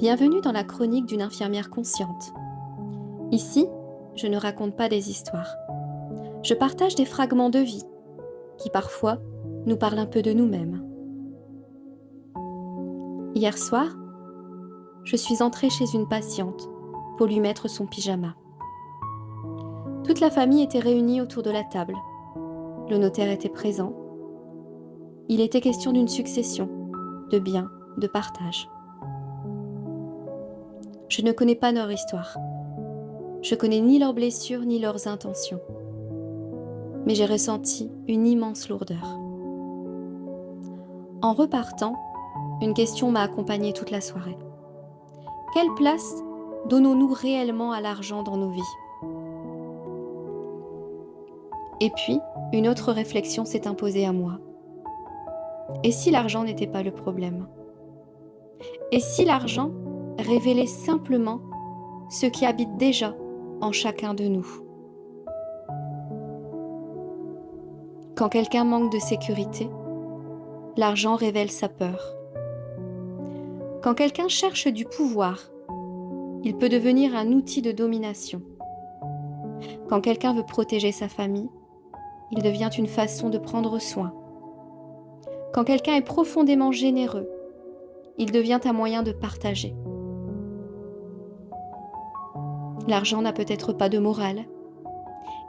Bienvenue dans la chronique d'une infirmière consciente. Ici, je ne raconte pas des histoires. Je partage des fragments de vie qui parfois nous parlent un peu de nous-mêmes. Hier soir, je suis entrée chez une patiente pour lui mettre son pyjama. Toute la famille était réunie autour de la table. Le notaire était présent. Il était question d'une succession, de biens, de partage. Je ne connais pas leur histoire. Je connais ni leurs blessures ni leurs intentions. Mais j'ai ressenti une immense lourdeur. En repartant, une question m'a accompagnée toute la soirée. Quelle place donnons-nous réellement à l'argent dans nos vies ? Et puis, une autre réflexion s'est imposée à moi. Et si l'argent n'était pas le problème ? Et si l'argent révélait simplement ce qui habite déjà en chacun de nous ? Quand quelqu'un manque de sécurité, l'argent révèle sa peur. Quand quelqu'un cherche du pouvoir, il peut devenir un outil de domination. Quand quelqu'un veut protéger sa famille, il devient une façon de prendre soin. Quand quelqu'un est profondément généreux, il devient un moyen de partager. L'argent n'a peut-être pas de morale.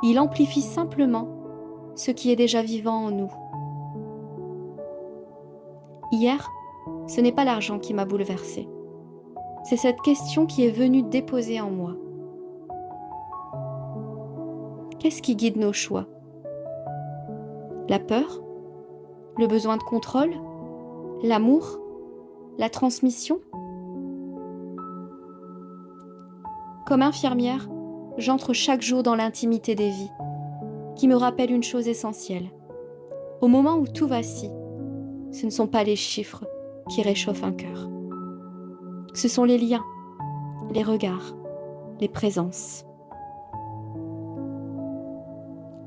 Il amplifie simplement ce qui est déjà vivant en nous. Hier, ce n'est pas l'argent qui m'a bouleversée. C'est cette question qui est venue déposer en moi. Qu'est-ce qui guide nos choix ? La peur ? Le besoin de contrôle ? L'amour ? La transmission ? Comme infirmière, j'entre chaque jour dans l'intimité des vies, qui me rappelle une chose essentielle. Au moment où tout vacille, ce ne sont pas les chiffres qui réchauffent un cœur. Ce sont les liens, les regards, les présences.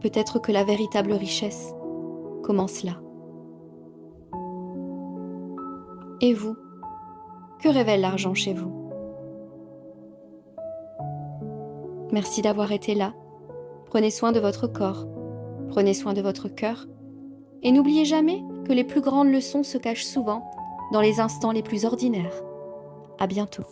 Peut-être que la véritable richesse commence là. Et vous, que révèle l'argent chez vous ? Merci d'avoir été là. Prenez soin de votre corps, prenez soin de votre cœur, et n'oubliez jamais que les plus grandes leçons se cachent souvent dans les instants les plus ordinaires. À bientôt.